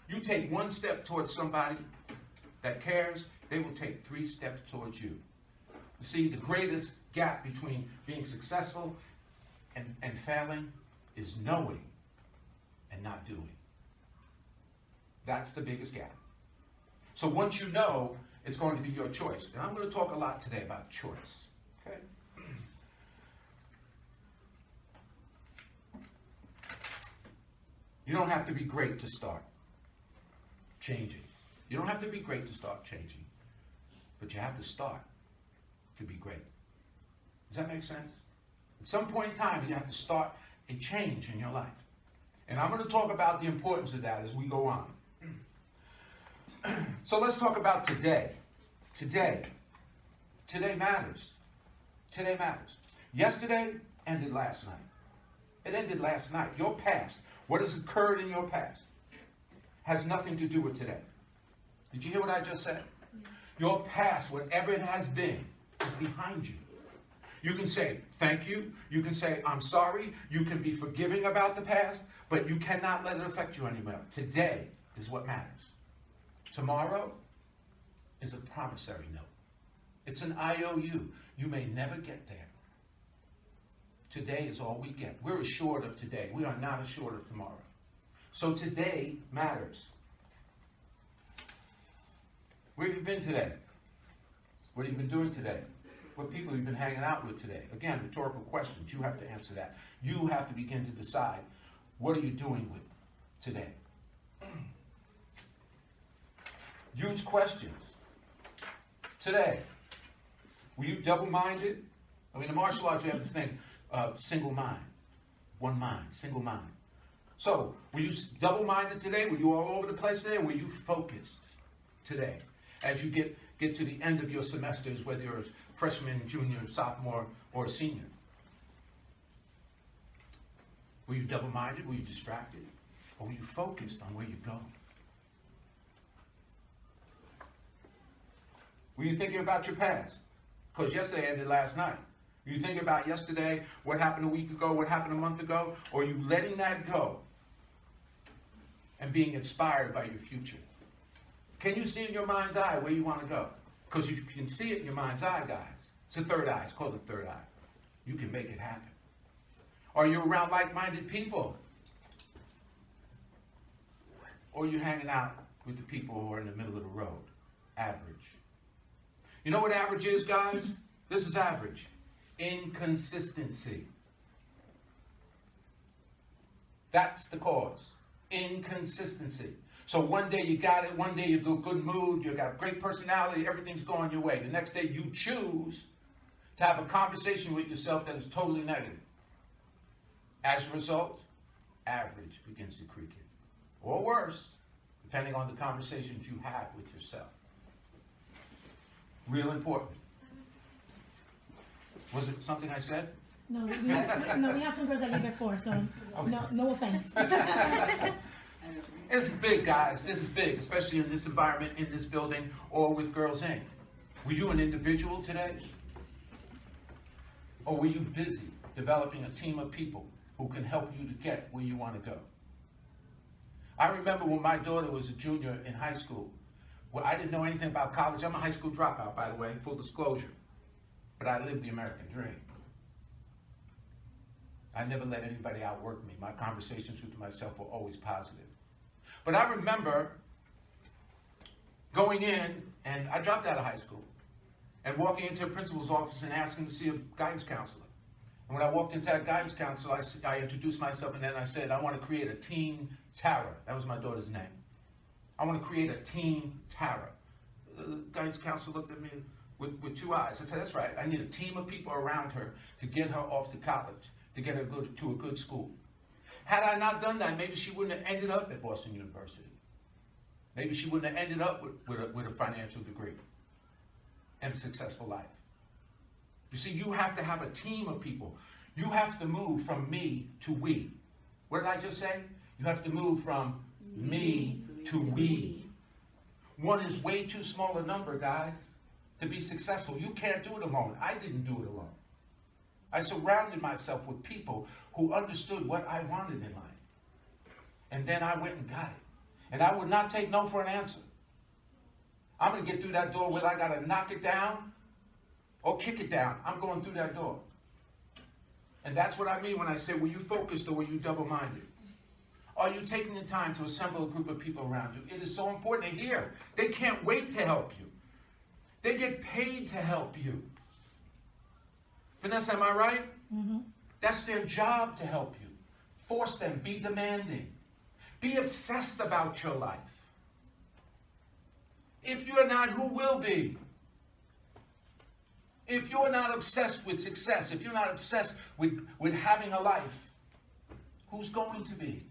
You take one step towards somebody that cares, they will take 3 steps towards you. You see, the greatest gap between being successful and failing is knowing and not doing. That's the biggest gap. So once you know, it's going to be your choice. And I'm going to talk a lot today about choice. Okay? You don't have to be great to start changing. You don't have to be great to start changing. But you have to start to be great. Does that make sense? At some point in time, you have to start a change in your life. And I'm going to talk about the importance of that as we go on. So let's talk about today. Today matters. Today matters. Yesterday ended last night. It ended last night. Your past, what has occurred in your past, has nothing to do with today. Did you hear what I just said? Your past, whatever it has been, is behind you. You can say thank you. You can say I'm sorry. You can be forgiving about the past, but you cannot let it affect you anymore. Today is what matters. Tomorrow is a promissory note. It's an IOU. You may never get there. Today is all we get. We're assured of today. We are not assured of tomorrow. So today matters. Where have you been today? What have you been doing today? What people have you been hanging out with today? Again, rhetorical questions. You have to answer that. You have to begin to decide, what are you doing with today? Huge questions. Today, were you double-minded? I mean, in martial arts, we have this thing, single mind. One mind, single mind. So, were you double-minded today? Were you all over the place today? Or were you focused today? As you get to the end of your semesters, whether you're a freshman, junior, sophomore, or a senior. Were you double-minded? Were you distracted? Or were you focused on where you're going? Were you thinking about your past? Because yesterday ended last night. Were you thinking about yesterday, what happened a week ago, what happened a month ago? Or are you letting that go and being inspired by your future? Can you see in your mind's eye where you want to go? Because if you can see it in your mind's eye, guys, it's the third eye. It's called the third eye. You can make it happen. Are you around like-minded people? Or are you hanging out with the people who are in the middle of the road? Average. You know what average is, guys? This is average. Inconsistency. That's the cause. Inconsistency. So one day you got it, one day you're in a good mood, you got a great personality, everything's going your way. The next day you choose to have a conversation with yourself that is totally negative. As a result, average begins to creep in. Or worse, depending on the conversations you have with yourself. Real important. Was it something I said? No, we have some girls that live before, so Okay. no offense. This is big, guys. This is big, especially in this environment, in this building, or with Girls Inc. Were you an individual today? Or were you busy developing a team of people who can help you to get where you want to go? I remember when my daughter was a junior in high school, well, I didn't know anything about college. I'm a high school dropout, by the way, full disclosure. But I lived the American dream. I never let anybody outwork me. My conversations with myself were always positive. But I remember going in, and I dropped out of high school, and walking into a principal's office and asking to see a guidance counselor. And when I walked into that guidance counselor, I introduced myself, and then I said, I want to create a Team Tara. That was my daughter's name. I want to create a Team Tara. The guidance counselor looked at me with 2 eyes. I said, that's right. I need a team of people around her to get her off to college, to get her to a good school. Had I not done that, maybe she wouldn't have ended up at Boston University. Maybe she wouldn't have ended up with a financial degree and a successful life. You see, you have to have a team of people. You have to move from me to we. What did I just say? You have to move from me to we. One is way too small a number, guys, to be successful. You can't do it alone. I didn't do it alone. I surrounded myself with people who understood what I wanted in life. And then I went and got it. And I would not take no for an answer. I'm going to get through that door whether I got to knock it down or kick it down. I'm going through that door. And that's what I mean when I say, were you focused or were you double-minded? Are you taking the time to assemble a group of people around you? It is so important to hear. They can't wait to help you. They get paid to help you. Vanessa, am I right? Mm-hmm. That's their job to help you. Force them, be demanding. Be obsessed about your life. If you're not, who will be? If you're not obsessed with success, if you're not obsessed with having a life, who's going to be?